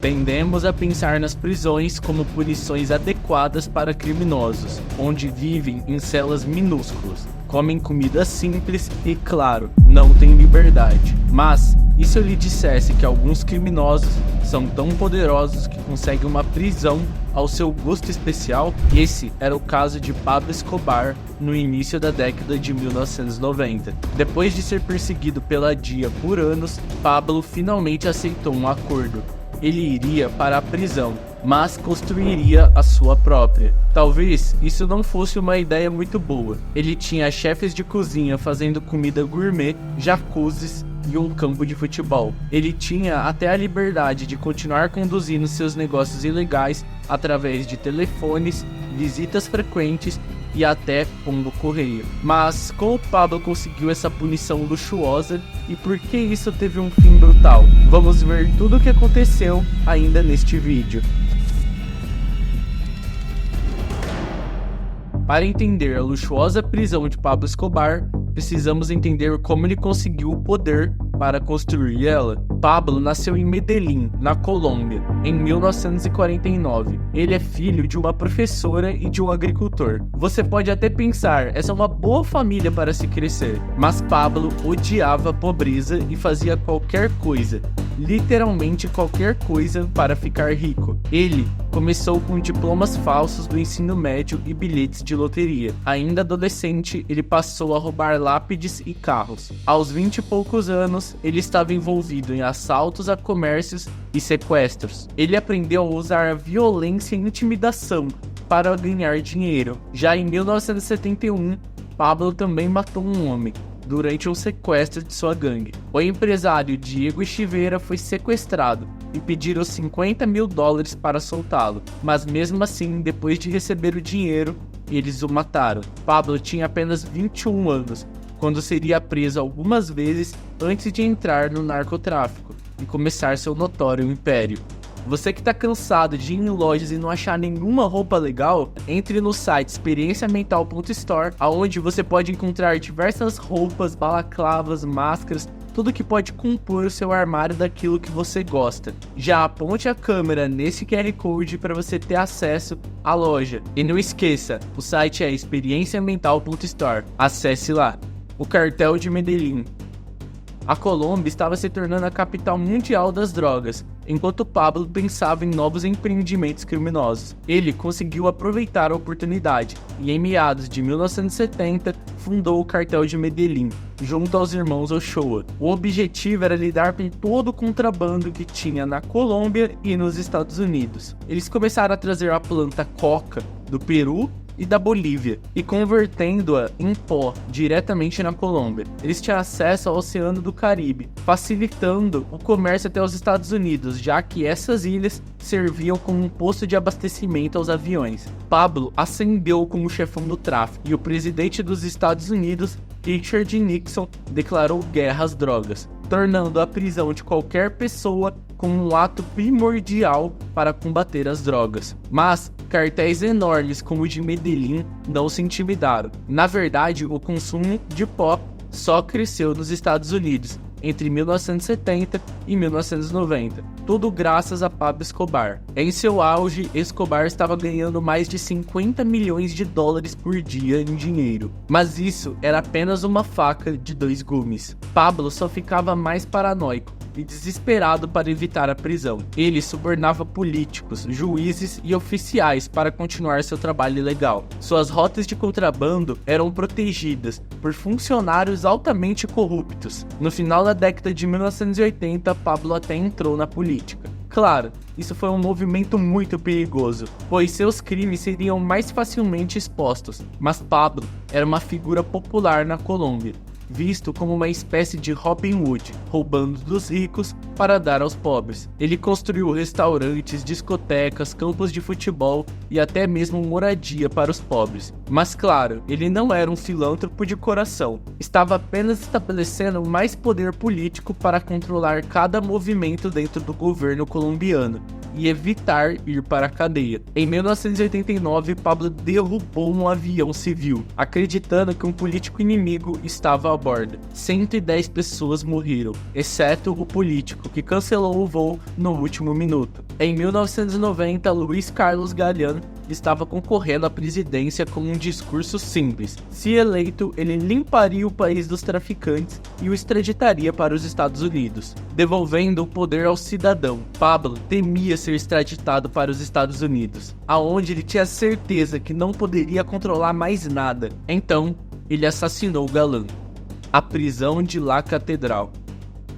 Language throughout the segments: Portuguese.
Tendemos a pensar nas prisões como punições adequadas para criminosos, onde vivem em celas minúsculas, comem comida simples e, claro, não têm liberdade. Mas, e se eu lhe dissesse que alguns criminosos são tão poderosos que conseguem uma prisão ao seu gosto especial? Esse era o caso de Pablo Escobar no início da década de 1990. Depois de ser perseguido pela DIA por anos, Pablo finalmente aceitou um acordo. Ele iria para a prisão, mas construiria a sua própria. Talvez isso não fosse uma ideia muito boa. Ele tinha chefes de cozinha fazendo comida gourmet, jacuzzis e um campo de futebol. Ele tinha até a liberdade de continuar conduzindo seus negócios ilegais através de telefones, visitas frequentes e até pombo correio. Mas como Pablo conseguiu essa punição luxuosa e por que isso teve um fim brutal? Vamos ver tudo o que aconteceu ainda neste vídeo. Para entender a luxuosa prisão de Pablo Escobar, precisamos entender como ele conseguiu o poder para construir ela. Pablo nasceu em Medellín, na Colômbia, em 1949. Ele é filho de uma professora e de um agricultor. Você pode até pensar, essa é uma boa família para se crescer. Mas Pablo odiava a pobreza e fazia qualquer coisa, literalmente qualquer coisa, para ficar rico. Ele começou com diplomas falsos do ensino médio e bilhetes de loteria. Ainda adolescente, ele passou a roubar lápides e carros. Aos 20 e poucos anos, ele estava envolvido em assaltos a comércios e sequestros. Ele aprendeu a usar a violência e intimidação para ganhar dinheiro. Já em 1971, Pablo também matou um homem durante um sequestro de sua gangue. O empresário Diego Chiveira foi sequestrado e pediram $50 mil para soltá-lo, mas mesmo assim, depois de receber o dinheiro, eles o mataram. Pablo tinha apenas 21 anos, quando seria preso algumas vezes antes de entrar no narcotráfico e começar seu notório império. Você que tá cansado de ir em lojas e não achar nenhuma roupa legal, entre no site experienciamental.store, onde você pode encontrar diversas roupas, balaclavas, máscaras, tudo que pode compor o seu armário daquilo que você gosta. Já aponte a câmera nesse QR Code para você ter acesso à loja. E não esqueça, o site é experienciamental.store. Acesse lá. O cartel de Medellín. A Colômbia estava se tornando a capital mundial das drogas, enquanto Pablo pensava em novos empreendimentos criminosos. Ele conseguiu aproveitar a oportunidade e, em meados de 1970, fundou o cartel de Medellín, junto aos irmãos Ochoa. O objetivo era lidar com todo o contrabando que tinha na Colômbia e nos Estados Unidos. Eles começaram a trazer a planta coca do Peru e da Bolívia, e convertendo-a em pó diretamente na Colômbia. Eles tinham acesso ao Oceano do Caribe, facilitando o comércio até os Estados Unidos, já que essas ilhas serviam como um posto de abastecimento aos aviões. Pablo ascendeu como chefão do tráfico, e o presidente dos Estados Unidos, Richard Nixon, declarou guerra às drogas, tornando a prisão de qualquer pessoa como um ato primordial para combater as drogas. Mas cartéis enormes como o de Medellín não se intimidaram. Na verdade, o consumo de pó só cresceu nos Estados Unidos entre 1970 e 1990, tudo graças a Pablo Escobar. Em seu auge, Escobar estava ganhando mais de $50 milhões por dia em dinheiro. Mas isso era apenas uma faca de dois gumes. Pablo só ficava mais paranoico e desesperado para evitar a prisão. Ele subornava políticos, juízes e oficiais para continuar seu trabalho ilegal. Suas rotas de contrabando eram protegidas por funcionários altamente corruptos. No final da década de 1980, Pablo até entrou na política. Claro, isso foi um movimento muito perigoso, pois seus crimes seriam mais facilmente expostos, mas Pablo era uma figura popular na Colômbia, visto como uma espécie de Robin Hood, roubando dos ricos para dar aos pobres. Ele construiu restaurantes, discotecas, campos de futebol e até mesmo moradia para os pobres. Mas claro, ele não era um filântropo de coração, estava apenas estabelecendo mais poder político para controlar cada movimento dentro do governo colombiano. e evitar ir para a cadeia. Em 1989, Pablo derrubou um avião civil, acreditando que um político inimigo estava a bordo. 110 pessoas morreram, exceto o político, que cancelou o voo no último minuto. Em 1990, Luiz Carlos Galeano estava concorrendo à presidência com um discurso simples. Se eleito, ele limparia o país dos traficantes e o extraditaria para os Estados Unidos, devolvendo o poder ao cidadão. Pablo temia ser extraditado para os Estados Unidos, aonde ele tinha certeza que não poderia controlar mais nada. Então, ele assassinou Galán. A prisão de La Catedral.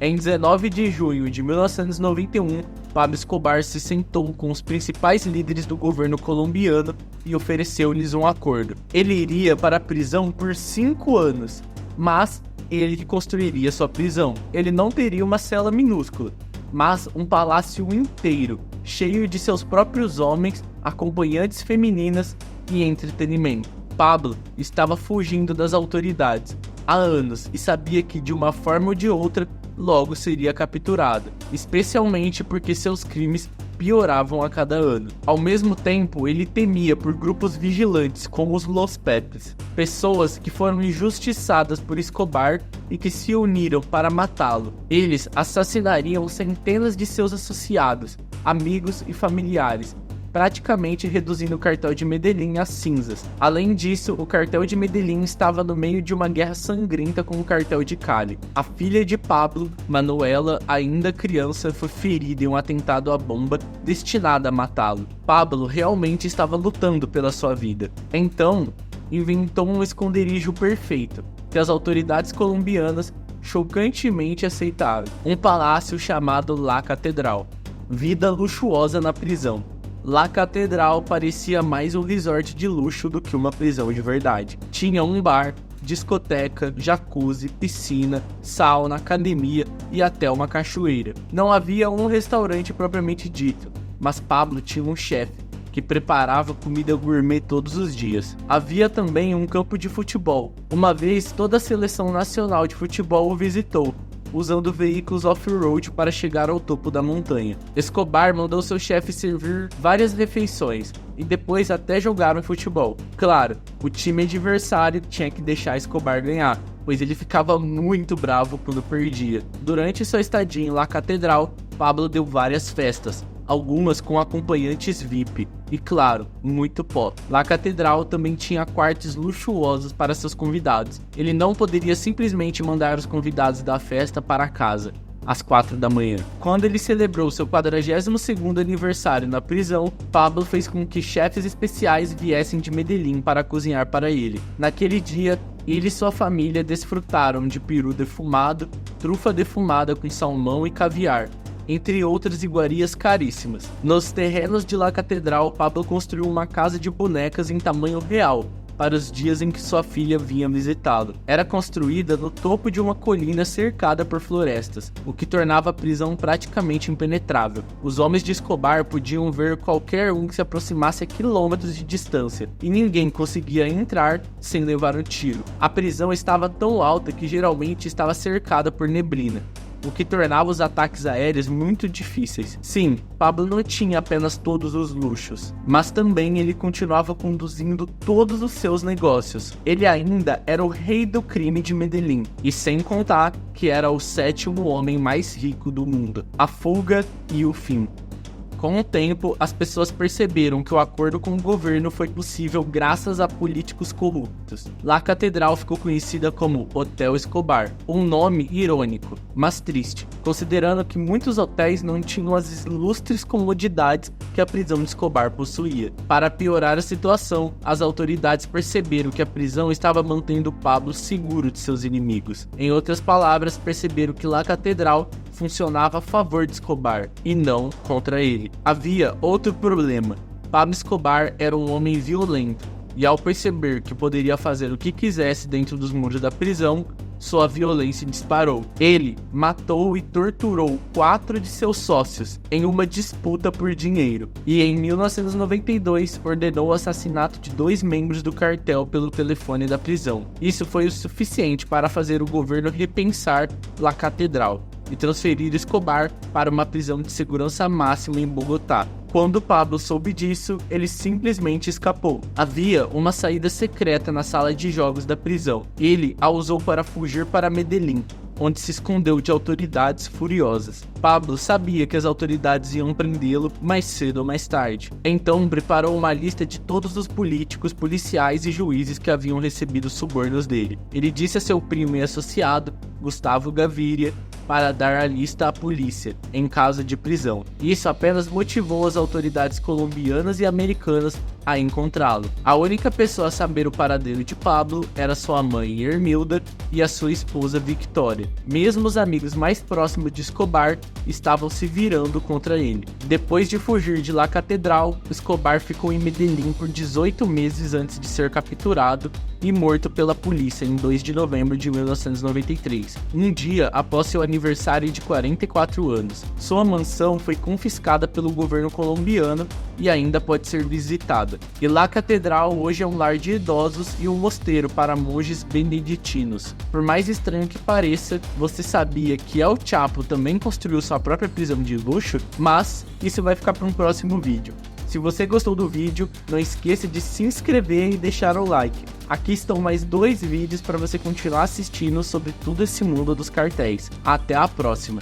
Em 19 de junho de 1991, Pablo Escobar se sentou com os principais líderes do governo colombiano e ofereceu-lhes um acordo. Ele iria para a prisão por 5 anos, mas ele que construiria sua prisão. Ele não teria uma cela minúscula, mas um palácio inteiro, cheio de seus próprios homens, acompanhantes femininas e entretenimento. Pablo estava fugindo das autoridades há anos e sabia que, de uma forma ou de outra, logo seria capturado, especialmente porque seus crimes pioravam a cada ano. Ao mesmo tempo, ele temia por grupos vigilantes como os Los Pepes, pessoas que foram injustiçadas por Escobar e que se uniram para matá-lo. Eles assassinariam centenas de seus associados, amigos e familiares, praticamente reduzindo o cartel de Medellín a cinzas. Além disso, o cartel de Medellín estava no meio de uma guerra sangrenta com o cartel de Cali. A filha de Pablo, Manuela, ainda criança, foi ferida em um atentado à bomba destinado a matá-lo. Pablo realmente estava lutando pela sua vida. Então, inventou um esconderijo perfeito, que as autoridades colombianas chocantemente aceitaram. Um palácio chamado La Catedral. Vida luxuosa na prisão. La Catedral parecia mais um resort de luxo do que uma prisão de verdade. Tinha um bar, discoteca, jacuzzi, piscina, sauna, academia e até uma cachoeira. Não havia um restaurante propriamente dito, mas Pablo tinha um chefe que preparava comida gourmet todos os dias. Havia também um campo de futebol. Uma vez, toda a seleção nacional de futebol o visitou, usando veículos off-road para chegar ao topo da montanha. Escobar mandou seu chefe servir várias refeições e depois até jogaram futebol. Claro, o time adversário tinha que deixar Escobar ganhar, pois ele ficava muito bravo quando perdia. Durante sua estadia em La Catedral, Pablo deu várias festas, algumas com acompanhantes VIP e, claro, muito pó. La Catedral também tinha quartos luxuosos para seus convidados. Ele não poderia simplesmente mandar os convidados da festa para casa às 4 da manhã. Quando ele celebrou seu 42º aniversário na prisão, Pablo fez com que chefes especiais viessem de Medellín para cozinhar para ele. Naquele dia, ele e sua família desfrutaram de peru defumado, trufa defumada com salmão e caviar, entre outras iguarias caríssimas. Nos terrenos de La Catedral, Pablo construiu uma casa de bonecas em tamanho real, para os dias em que sua filha vinha visitá-lo. Era construída no topo de uma colina cercada por florestas, o que tornava a prisão praticamente impenetrável. Os homens de Escobar podiam ver qualquer um que se aproximasse a quilômetros de distância, e ninguém conseguia entrar sem levar um tiro. A prisão estava tão alta que geralmente estava cercada por neblina, o que tornava os ataques aéreos muito difíceis. Sim, Pablo não tinha apenas todos os luxos, mas também ele continuava conduzindo todos os seus negócios. Ele ainda era o rei do crime de Medellín, e sem contar que era o 7º homem mais rico do mundo. A fuga e o fim. Com o tempo, as pessoas perceberam que o acordo com o governo foi possível graças a políticos corruptos. La Catedral ficou conhecida como Hotel Escobar, um nome irônico, mas triste, considerando que muitos hotéis não tinham as ilustres comodidades que a prisão de Escobar possuía. Para piorar a situação, as autoridades perceberam que a prisão estava mantendo Pablo seguro de seus inimigos. Em outras palavras, perceberam que La Catedral funcionava a favor de Escobar e não contra ele. Havia outro problema. Pablo Escobar era um homem violento e, ao perceber que poderia fazer o que quisesse dentro dos muros da prisão, sua violência disparou. Ele matou e torturou 4 de seus sócios em uma disputa por dinheiro, e em 1992 ordenou o assassinato de 2 membros do cartel pelo telefone da prisão. Isso foi o suficiente para fazer o governo repensar La Catedral. e transferir Escobar para uma prisão de segurança máxima em Bogotá. Quando Pablo soube disso, ele simplesmente escapou. Havia uma saída secreta na sala de jogos da prisão. Ele a usou para fugir para Medellín, onde se escondeu de autoridades furiosas. Pablo sabia que as autoridades iam prendê-lo mais cedo ou mais tarde. Então preparou uma lista de todos os políticos, policiais e juízes que haviam recebido subornos dele. Ele disse a seu primo e associado, Gustavo Gaviria, para dar a lista à polícia, em caso de prisão. Isso apenas motivou as autoridades colombianas e americanas a encontrá-lo. A única pessoa a saber o paradeiro de Pablo era sua mãe Hermilda e a sua esposa Victoria. Mesmo os amigos mais próximos de Escobar estavam se virando contra ele. Depois de fugir de La Catedral, Escobar ficou em Medellín por 18 meses antes de ser capturado e morto pela polícia em 2 de novembro de 1993, um dia após seu aniversário de 44 anos. Sua mansão foi confiscada pelo governo colombiano e ainda pode ser visitada. E La Catedral hoje é um lar de idosos e um mosteiro para monges beneditinos. Por mais estranho que pareça, você sabia que El Chapo também construiu sua própria prisão de luxo? Mas isso vai ficar para um próximo vídeo. Se você gostou do vídeo, não esqueça de se inscrever e deixar o like. Aqui estão mais 2 vídeos para você continuar assistindo sobre todo esse mundo dos cartéis. Até a próxima!